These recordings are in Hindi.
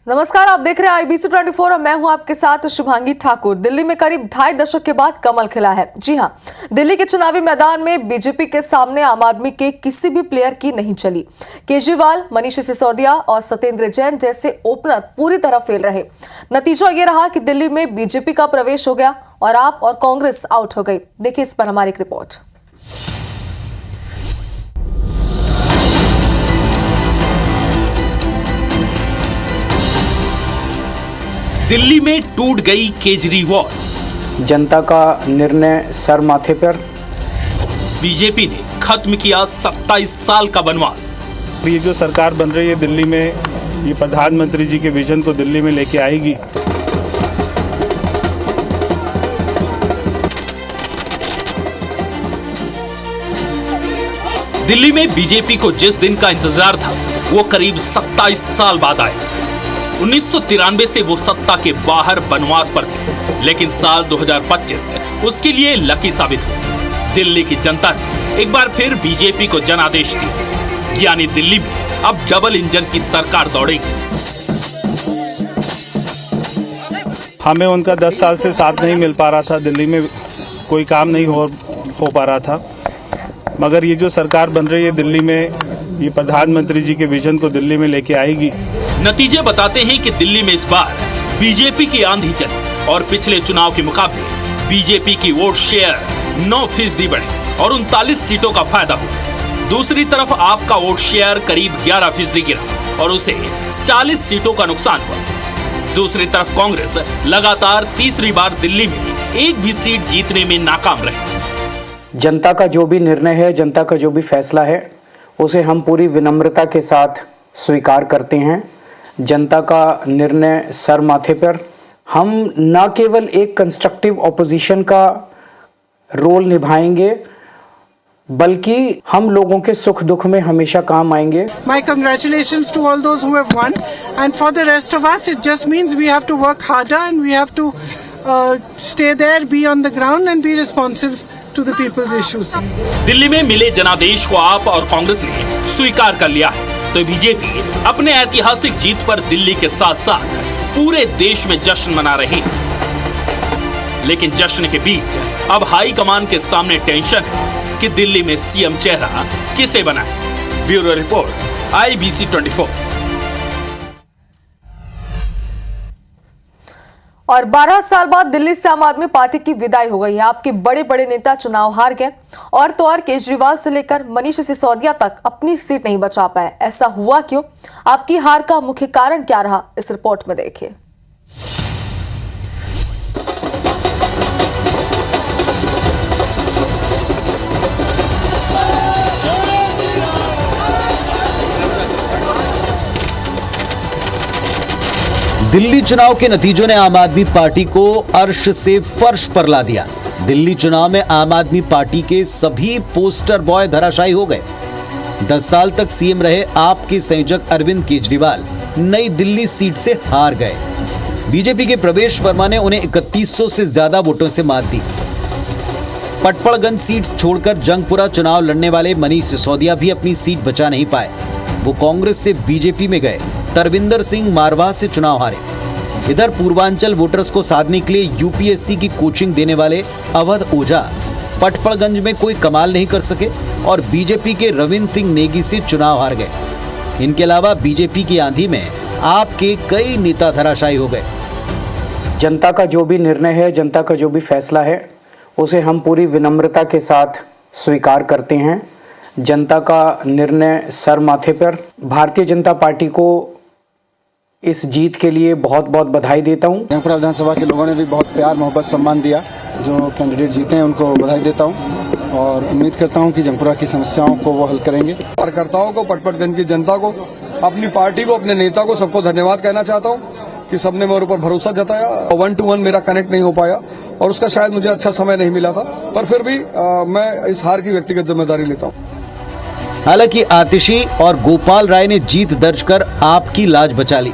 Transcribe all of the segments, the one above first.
नमस्कार, आप देख रहे हैं IBC 24 और मैं हूं आपके साथ शुभांगी ठाकुर। दिल्ली में करीब 2.5 दशक के बाद कमल खिला है। जी हां, दिल्ली के चुनावी मैदान में बीजेपी के सामने आम आदमी के किसी भी प्लेयर की नहीं चली। केजरीवाल, मनीष सिसोदिया और सत्येंद्र जैन जैसे ओपनर पूरी तरह फेल रहे। नतीजा ये रहा कि दिल्ली में बीजेपी का प्रवेश हो गया और आप और कांग्रेस आउट हो गई। देखिए इस पर हमारी एक रिपोर्ट। दिल्ली में टूट गई केजरीवाल। जनता का निर्णय सर माथे पर। बीजेपी ने खत्म किया 27 साल का वनवास। ये जो सरकार बन रही है दिल्ली में, ये प्रधानमंत्री जी के विजन को दिल्ली में लेके आएगी। दिल्ली में बीजेपी को जिस दिन का इंतजार था वो करीब 27 साल बाद आए। 1993 से वो सत्ता के बाहर वनवास पर थे, लेकिन साल 2025 उसके लिए लकी साबित हुआ। दिल्ली की जनता ने एक बार फिर बीजेपी को जनादेश दी, यानी दिल्ली में अब डबल इंजन की सरकार दौड़ेगी। हमें उनका 10 साल से साथ नहीं मिल पा रहा था, दिल्ली में कोई काम नहीं हो पा रहा था, मगर ये जो सरकार बन रही है दिल्ली में, ये प्रधानमंत्री जी के विजन को दिल्ली में लेके आएगी। नतीजे बताते हैं कि दिल्ली में इस बार बीजेपी की आंधी चली और पिछले चुनाव के मुकाबले बीजेपी की वोट शेयर 9% बढ़े और 39 सीटों का फायदा हुआ। दूसरी तरफ आपका वोट शेयर करीब 11% गिरा और उसे 40 सीटों का नुकसान हुआ। दूसरी तरफ कांग्रेस लगातार तीसरी बार दिल्ली में एक भी सीट जीतने में नाकाम रही। जनता का जो भी निर्णय है, जनता का जो भी फैसला है, उसे हम पूरी विनम्रता के साथ स्वीकार करते हैं। जनता का निर्णय सर माथे पर। हम न केवल एक कंस्ट्रक्टिव ऑपोजिशन का रोल निभाएंगे, बल्कि हम लोगों के सुख दुख में हमेशा काम आएंगे। My congratulations to all those who have won, and for the rest of us it just means we have to work harder and we have to stay there, be on the ground and be responsive to the people's issues. Delhi में मिले जनादेश को आप और कांग्रेस ने स्वीकार कर लिया है, तो बीजेपी अपने ऐतिहासिक जीत पर दिल्ली के साथ साथ पूरे देश में जश्न मना रही है। लेकिन जश्न के बीच अब हाई कमान के सामने टेंशन है कि दिल्ली में सीएम चेहरा किसे बनाए। Bureau report, IBC 24। और 12 साल बाद दिल्ली से आम आदमी पार्टी की विदाई हो गई है। आपके बड़े बड़े नेता चुनाव हार गए और तो और केजरीवाल से लेकर मनीष सिसोदिया तक अपनी सीट नहीं बचा पाए। ऐसा हुआ क्यों? आपकी हार का मुख्य कारण क्या रहा? इस रिपोर्ट में देखिए। दिल्ली चुनाव के नतीजों ने आम आदमी पार्टी को अर्श से फर्श पर ला दिया। दिल्ली चुनाव में आम आदमी पार्टी के सभी पोस्टर बॉय धराशायी हो गए। 10 साल तक सीएम रहे आपके संयोजक अरविंद केजरीवाल नई दिल्ली सीट से हार गए। बीजेपी के प्रवेश वर्मा ने उन्हें 3100 से ज्यादा वोटों से मात दी। पटपड़गंज सीट छोड़कर जंगपुरा चुनाव लड़ने वाले मनीष सिसोदिया भी अपनी सीट बचा नहीं पाए। वो कांग्रेस से बीजेपी में गए। तरविंदर सिंह मारवाह से चुनाव हारे। इधर पूर्वांचल वोटर्स को साधने के लिए यूपीएससी की कोचिंग देने वाले अवध ओझा पटपड़गंज में कोई कमाल नहीं कर सके और बीजेपी के रविंद्र सिंह नेगी से चुनाव हार गए। इनके अलावा बीजेपी की आंधी में आपके कई नेता धराशायी हो गए। जनता का जो भी निर्णय है, जनता का जो भी फैसला है, उसे हम पूरी विनम्रता के साथ स्वीकार करते हैं। जनता का निर्णय सर माथे पर। भारतीय जनता पार्टी को इस जीत के लिए बहुत बहुत बधाई देता हूँ। जंगपुरा विधानसभा के लोगों ने भी बहुत प्यार मोहब्बत सम्मान दिया। जो कैंडिडेट जीते हैं उनको बधाई देता हूँ और उम्मीद करता हूँ कि जंगपुरा की समस्याओं को वो हल करेंगे। कार्यकर्ताओं को, पटपड़गंज की जनता को, अपनी पार्टी को, अपने नेता को, सबको धन्यवाद कहना चाहता हूँ कि सबने मेरे ऊपर भरोसा जताया। 1 to 1 मेरा कनेक्ट नहीं हो पाया और उसका शायद मुझे अच्छा समय नहीं मिला था, पर फिर भी मैं इस हार की व्यक्तिगत जिम्मेदारी लेता हूँ। हालांकि आतिशी और गोपाल राय ने जीत दर्ज कर आपकी लाज बचा ली।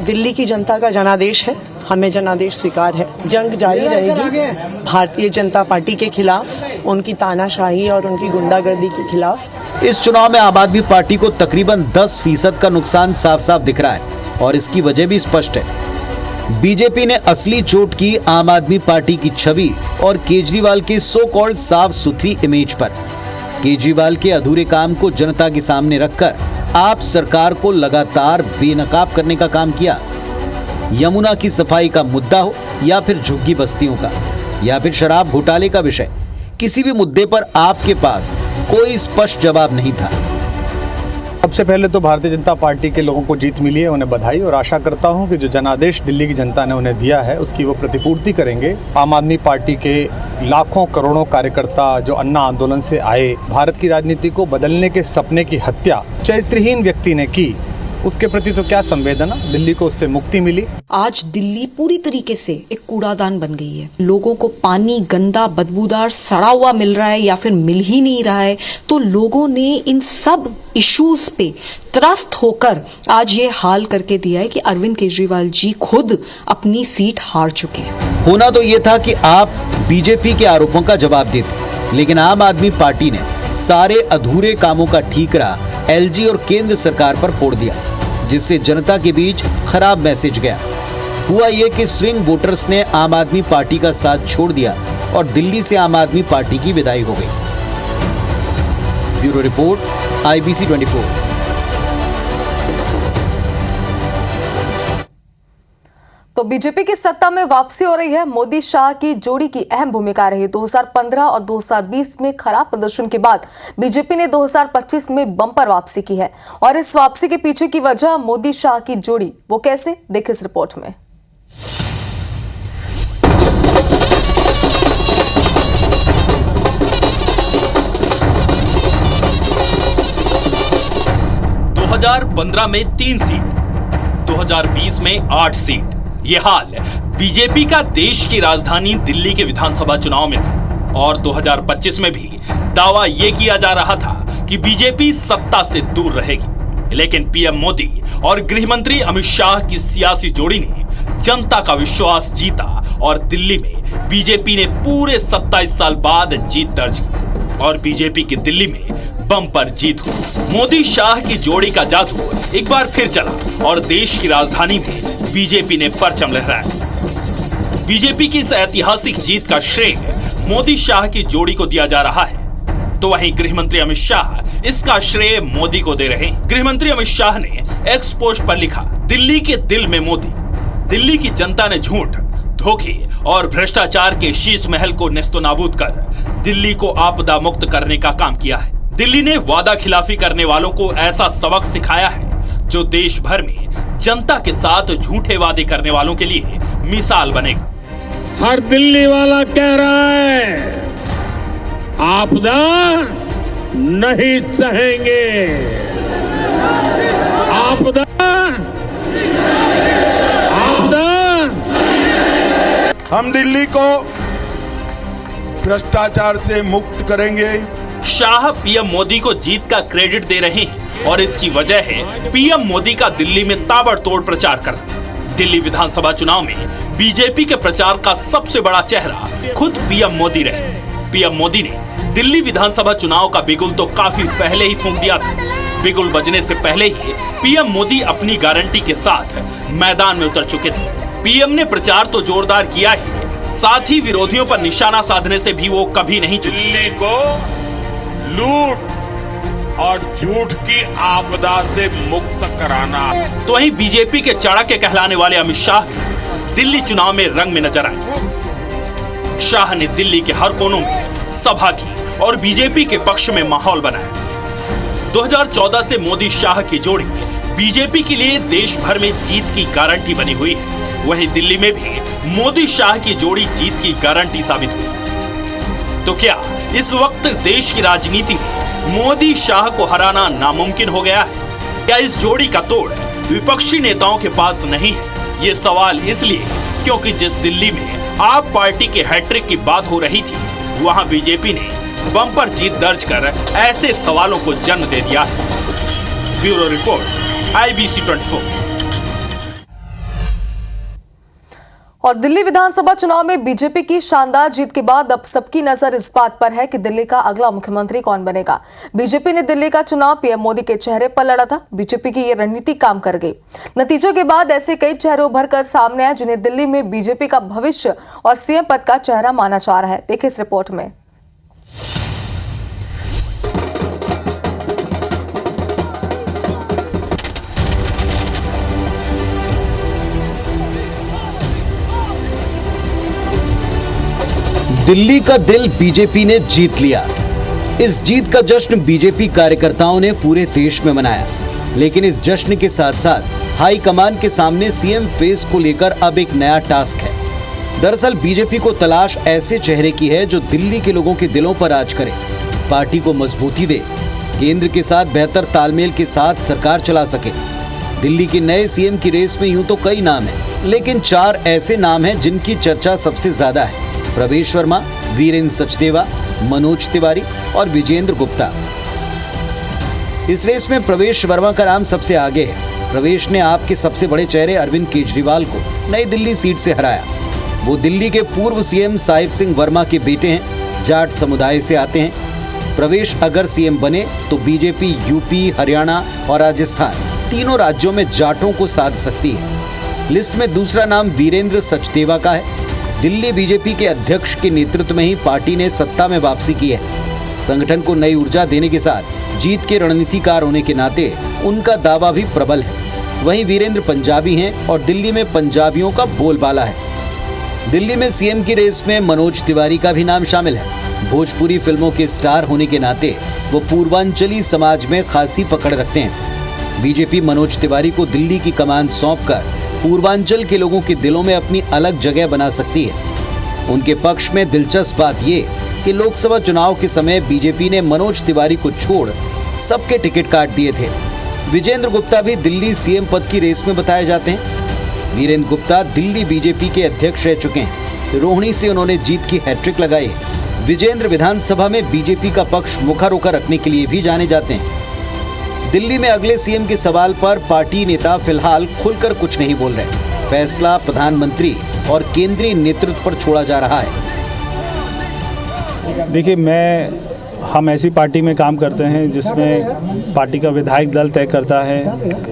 दिल्ली की जनता का जनादेश है, हमें जनादेश स्वीकार है। जंग जारी रहेगी भारतीय जनता पार्टी के खिलाफ, उनकी तानाशाही और उनकी गुंडागर्दी के खिलाफ। इस चुनाव में आम आदमी पार्टी को तकरीबन 10% का नुकसान साफ साफ दिख रहा है। और इसकी वजह भी स्पष्ट है। बीजेपी ने असली चोट की आम आदमी पार्टी की छवि और केजरीवाल के सो कॉल्ड साफ सुथरी इमेज पर। केजरीवाल के अधूरे काम को जनता के सामने रखकर आप सरकार को लगातार बेनकाब करने का काम किया। यमुना की सफाई का मुद्दा हो या फिर झुग्गी बस्तियों का या फिर शराब घोटाले का विषय, किसी भी मुद्दे पर आपके पास कोई स्पष्ट जवाब नहीं था। सबसे पहले तो भारतीय जनता पार्टी के लोगों को जीत मिली है, उन्हें बधाई, और आशा करता हूं कि जो जनादेश दिल्ली की जनता ने उन्हें दिया है उसकी वो प्रतिपूर्ति करेंगे। आम आदमी पार्टी के लाखों करोड़ों कार्यकर्ता जो अन्ना आंदोलन से आए, भारत की राजनीति को बदलने के सपने की हत्या चरित्रहीन व्यक्ति ने की, उसके प्रति तो क्या संवेदना, दिल्ली को उससे मुक्ति मिली। आज दिल्ली पूरी तरीके से एक कूड़ादान बन गई है। लोगों को पानी गंदा, बदबूदार, सड़ा हुआ मिल रहा है या फिर मिल ही नहीं रहा है। तो लोगों ने इन सब इश्यूज पे त्रस्त होकर आज ये हाल करके दिया है कि अरविंद केजरीवाल जी खुद अपनी सीट हार चुके हैं। होना तो ये था कि आप बीजेपी के आरोपों का जवाब देते, लेकिन आम आदमी पार्टी ने सारे अधूरे कामों का ठीकरा एलजी और केंद्र सरकार पर फोड़ दिया, जिससे जनता के बीच खराब मैसेज गया। हुआ ये कि स्विंग वोटर्स ने आम आदमी पार्टी का साथ छोड़ दिया और दिल्ली से आम आदमी पार्टी की विदाई हो गई। Bureau report, IBC 24। तो बीजेपी की सत्ता में वापसी हो रही है। मोदी शाह की जोड़ी की अहम भूमिका रही। 2015 और 2020 में खराब प्रदर्शन के बाद बीजेपी ने 2025 में बम्पर वापसी की है, और इस वापसी के पीछे की वजह मोदी शाह की जोड़ी, वो कैसे, देखें इस रिपोर्ट में। दो 2015 में 3 सीट, 2020 में 8 सीट। ये हाल बीजेपी का देश की राजधानी दिल्ली के विधानसभा चुनाव में था, और 2025 में भी दावा ये किया जा रहा था कि बीजेपी सत्ता से दूर रहेगी। लेकिन पीएम मोदी और गृह मंत्री अमित शाह की सियासी जोड़ी ने जनता का विश्वास जीता और दिल्ली में बीजेपी ने पूरे 27 साल बाद जीत दर्ज की, और बीजेपी की दिल्ली में बम्पर जीत हुई। मोदी शाह की जोड़ी का जादू एक बार फिर चला और देश की राजधानी में बीजेपी ने परचम लहराया। बीजेपी की इस ऐतिहासिक जीत का श्रेय मोदी शाह की जोड़ी को दिया जा रहा है, तो वहीं गृह मंत्री अमित शाह इसका श्रेय मोदी को दे रहे हैं। गृह मंत्री अमित शाह ने एक्स पोस्ट पर लिखा, दिल्ली के दिल में मोदी। दिल्ली की जनता ने झूठ, धोखे और भ्रष्टाचार के शीश महल को नेस्तनाबूद कर दिल्ली को आपदा मुक्त करने का काम किया है। दिल्ली ने वादा खिलाफी करने वालों को ऐसा सबक सिखाया है जो देश भर में जनता के साथ झूठे वादे करने वालों के लिए मिसाल बनेगा। हर दिल्ली वाला कह रहा है आपदा नहीं सहेंगे, आपदा आपदा। हम दिल्ली को भ्रष्टाचार से मुक्त करेंगे। शाह पीएम मोदी को जीत का क्रेडिट दे रहे हैं, और इसकी वजह है पीएम मोदी का दिल्ली में ताबड़तोड़ प्रचार करना। दिल्ली विधानसभा चुनाव में बीजेपी के प्रचार का सबसे बड़ा चेहरा खुद पीएम मोदी रहे। पीएम मोदी ने दिल्ली विधानसभा चुनाव का बिगुल तो काफी पहले ही फूंक दिया था। बिगुल बजने से पहले ही पीएम मोदी अपनी गारंटी के साथ मैदान में उतर चुके थे। पीएम ने प्रचार तो जोरदार किया ही, साथ ही विरोधियों पर निशाना साधने से भी वो कभी नहीं चूके। दिल्ली को लूट और झूठ की आपदा से मुक्त कराना। तो वहीं बीजेपी के चाणक्य कहलाने वाले अमित शाह दिल्ली चुनाव में रंग में नजर आए। शाह ने दिल्ली के हर कोनों में सभा की और बीजेपी के पक्ष में माहौल बनाया। 2014 से मोदी शाह की जोड़ी बीजेपी के लिए देश भर में जीत की गारंटी बनी हुई है। वहीं दिल्ली में भी मोदी शाह की जोड़ी जीत की गारंटी साबित हुई। तो क्या इस वक्त देश की राजनीति में मोदी शाह को हराना नामुमकिन हो गया है? क्या इस जोड़ी का तोड़ विपक्षी नेताओं के पास नहीं है? ये सवाल इसलिए क्योंकि जिस दिल्ली में आप पार्टी के हैट्रिक की बात हो रही थी, वहां बीजेपी ने बम्पर जीत दर्ज कर ऐसे सवालों को जन्म दे दिया है। Bureau report, IBC 24। और दिल्ली विधानसभा चुनाव में बीजेपी की शानदार जीत के बाद अब सबकी नजर इस बात पर है कि दिल्ली का अगला मुख्यमंत्री कौन बनेगा। बीजेपी ने दिल्ली का चुनाव पीएम मोदी के चेहरे पर लड़ा था। बीजेपी की ये रणनीति काम कर गई। नतीजों के बाद ऐसे कई चेहरे उभर कर सामने आए जिन्हें दिल्ली में बीजेपी का भविष्य और सीएम पद का चेहरा माना जा रहा है। देखिए इस रिपोर्ट में। दिल्ली का दिल बीजेपी ने जीत लिया। इस जीत का जश्न बीजेपी कार्यकर्ताओं ने पूरे देश में मनाया। लेकिन इस जश्न के साथ साथ हाई कमान के सामने सीएम फेस को लेकर अब एक नया टास्क है। दरअसल बीजेपी को तलाश ऐसे चेहरे की है जो दिल्ली के लोगों के दिलों पर राज करे, पार्टी को मजबूती दे, केंद्र के साथ बेहतर तालमेल के साथ सरकार चला सके। दिल्ली के नए सीएम की रेस में यूं तो कई नाम हैं, लेकिन 4 ऐसे नाम हैं जिनकी चर्चा सबसे ज्यादा है। प्रवेश वर्मा, वीरेंद्र सचदेवा, मनोज तिवारी और विजेंद्र गुप्ता। इस रेस में प्रवेश वर्मा का नाम सबसे आगे है। प्रवेश ने आपके सबसे बड़े चेहरे अरविंद केजरीवाल को नई दिल्ली सीट से हराया। वो दिल्ली के पूर्व सीएम साहिब सिंह वर्मा के बेटे हैं, जाट समुदाय से आते हैं। प्रवेश अगर सीएम बने तो बीजेपी यूपी, हरियाणा और राजस्थान तीनों राज्यों में जाटों को साध सकती है। लिस्ट में दूसरा नाम वीरेंद्र सचदेवा का है। दिल्ली बीजेपी के अध्यक्ष के नेतृत्व में ही पार्टी ने सत्ता में वापसी की है। संगठन को नई ऊर्जा देने के साथ जीत के रणनीतिकार होने के नाते उनका दावा भी प्रबल है। वहीं वीरेंद्र पंजाबी हैं और दिल्ली में पंजाबियों का बोलबाला है। दिल्ली में सीएम की रेस में मनोज तिवारी का भी नाम शामिल है। भोजपुरी फिल्मों के स्टार होने के नाते वो पूर्वांचली समाज में खासी पकड़ रखते हैं। बीजेपी मनोज तिवारी को दिल्ली की कमान सौंपकर पूर्वांचल के लोगों के दिलों में अपनी अलग जगह बना सकती है। उनके पक्ष में दिलचस्प बात ये कि लोकसभा चुनाव के समय बीजेपी ने मनोज तिवारी को छोड़ सबके टिकट काट दिए थे। विजेंद्र गुप्ता भी दिल्ली सीएम पद की रेस में बताए जाते हैं। वीरेंद्र गुप्ता दिल्ली बीजेपी के अध्यक्ष रह चुके हैं। रोहिणी से उन्होंने जीत की हैट्रिक लगाई है। विजेंद्र विधानसभा में बीजेपी का पक्ष मुखर रखने के लिए भी जाने जाते हैं। दिल्ली में अगले सीएम के सवाल पर पार्टी नेता फिलहाल खुलकर कुछ नहीं बोल रहे। फैसला प्रधानमंत्री और केंद्रीय नेतृत्व पर छोड़ा जा रहा है। देखिए, हम ऐसी पार्टी में काम करते हैं जिसमें पार्टी का विधायक दल तय करता है,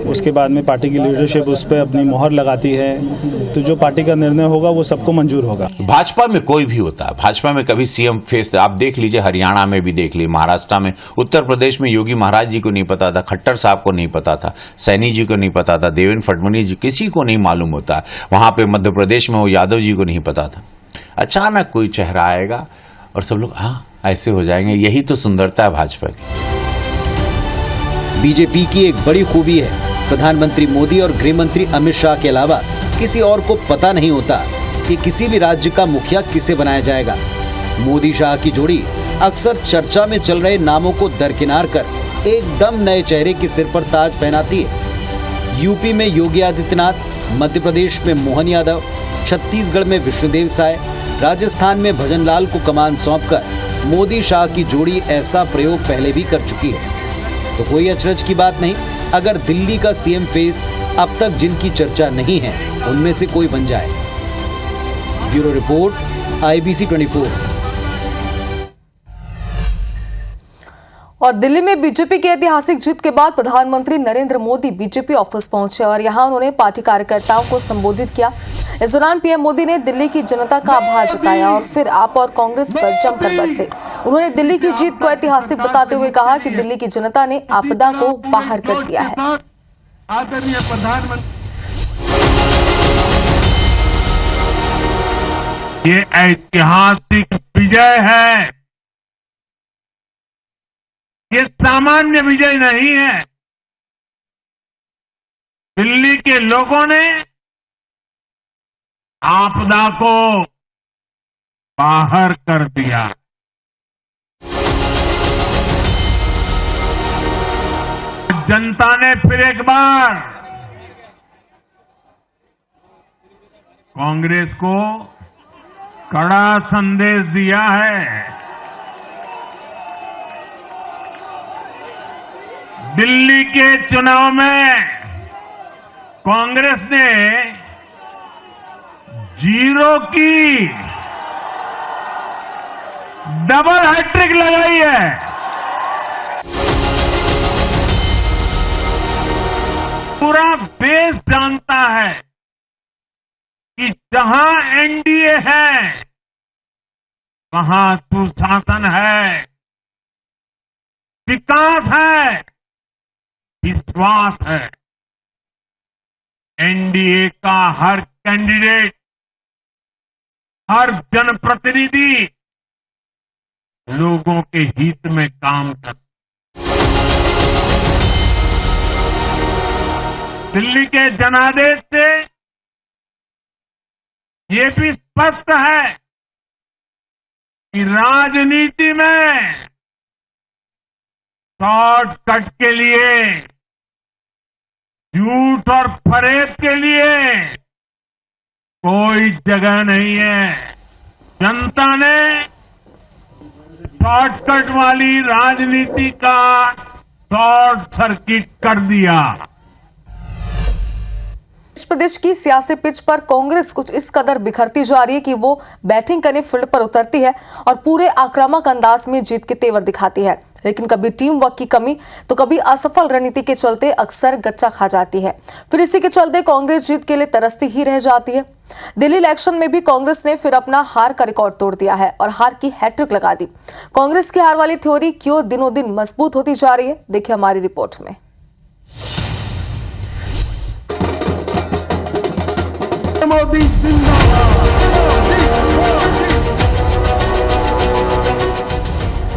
उसके बाद में पार्टी की लीडरशिप उस पर अपनी मोहर लगाती है। तो जो पार्टी का निर्णय होगा वो सबको मंजूर होगा। भाजपा में कोई भी होता है, भाजपा में कभी सीएम फेस आप देख लीजिए, हरियाणा में भी देख लीजिए, महाराष्ट्र में, उत्तर प्रदेश में योगी महाराज जी को नहीं पता था, खट्टर साहब को नहीं पता था, सैनी जी को नहीं पता था, देवेंद्र फडणवीस जी, किसी को नहीं मालूम होता। वहां पे मध्य प्रदेश में वो यादव जी को नहीं पता था। अचानक कोई चेहरा आएगा और सब लोग हाँ ऐसे हो जाएंगे। यही तो सुंदरता है भाजपा की। बीजेपी की एक बड़ी खूबी है, प्रधानमंत्री मोदी और गृह मंत्री अमित शाह के अलावा किसी और को पता नहीं होता कि किसी भी राज्य का मुखिया किसे बनाया जाएगा। मोदी शाह की जोड़ी अक्सर चर्चा में चल रहे नामों को दरकिनार कर एकदम नए चेहरे के सिर पर ताज पहनाती है। यूपी में योगी आदित्यनाथ, मध्य प्रदेश में मोहन यादव, छत्तीसगढ़ में विष्णुदेव साय, राजस्थान में भजनलाल को कमान सौंपकर मोदी शाह की जोड़ी ऐसा प्रयोग पहले भी कर चुकी है। तो कोई अचरज की बात नहीं अगर दिल्ली का सीएम फेस अब तक जिनकी चर्चा नहीं है उनमें से कोई बन जाए। Bureau report, IBC 24। और दिल्ली में बीजेपी की ऐतिहासिक जीत के बाद प्रधानमंत्री नरेंद्र मोदी बीजेपी ऑफिस पहुंचे और यहां उन्होंने पार्टी कार्यकर्ताओं को संबोधित किया। इस दौरान पीएम मोदी ने दिल्ली की जनता का आभार जताया और फिर आप और कांग्रेस पर जमकर बरसे। उन्होंने दिल्ली की जीत को ऐतिहासिक बताते हुए कहा कि दिल्ली की जनता ने आपदा को बाहर कर दिया है। आदरणीय प्रधानमंत्री, ये ऐतिहासिक विजय है। ये सामान्य विजय नहीं है। दिल्ली के लोगों ने आपदा को बाहर कर दिया। जनता ने फिर एक बार कांग्रेस को कड़ा संदेश दिया है। दिल्ली के चुनाव में कांग्रेस ने 0 की डबल हैट्रिक लगाई है। पूरा देश जानता है कि जहां एनडीए है वहां सुशासन है, विकास है, विश्वास है। एनडीए का हर कैंडिडेट, हर जनप्रतिनिधि लोगों के हित में काम करता। दिल्ली के जनादेश से ये भी स्पष्ट है कि राजनीति में शॉर्टकट के लिए, झूठ और फरेब के लिए कोई जगह नहीं है। जनता ने शॉर्टकट वाली राजनीति का शॉर्ट सर्किट कर दिया। प्रदेश की सियासी पिच पर कांग्रेस कुछ इस कदर बिखरती जा रही है कि वो बैटिंग करने फील्ड पर उतरती है और पूरे आक्रामक अंदाज में जीत के तेवर दिखाती है, लेकिन कभी टीम वर्क की कमी तो कभी असफल रणनीति के चलते अक्सर गच्चा खा जाती है। फिर इसी के चलते कांग्रेस जीत के लिए तरसती ही रह जाती है। दिल्ली इलेक्शन में भी कांग्रेस ने फिर अपना हार का रिकॉर्ड तोड़ दिया है और हार की हैट्रिक लगा दी। कांग्रेस की हार वाली थ्योरी क्यों दिनों दिन मजबूत होती जा रही है, देखिए हमारी रिपोर्ट में। मोदी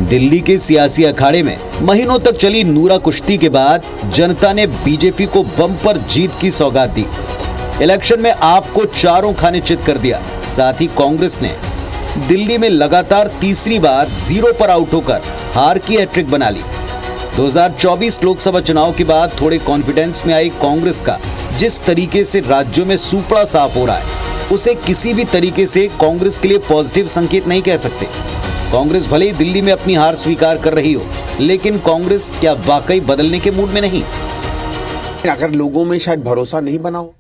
दिल्ली के सियासी अखाड़े में महीनों तक चली नूरा कुश्ती के बाद जनता ने बीजेपी को बम्पर जीत की सौगात दी। इलेक्शन में आपको चारों खाने चित कर दिया। साथ ही कांग्रेस ने दिल्ली में लगातार तीसरी बार 0 पर आउट होकर हार की हैट्रिक बना ली। 2024 लोकसभा चुनाव के बाद थोड़े कॉन्फिडेंस में आई कांग्रेस का जिस तरीके से राज्यों में सूपड़ा साफ हो रहा है, उसे किसी भी तरीके से कांग्रेस के लिए पॉजिटिव संकेत नहीं कह सकते। कांग्रेस भले ही दिल्ली में अपनी हार स्वीकार कर रही हो, लेकिन कांग्रेस क्या वाकई बदलने के मूड में नहीं? अगर लोगों में शायद भरोसा नहीं बना हो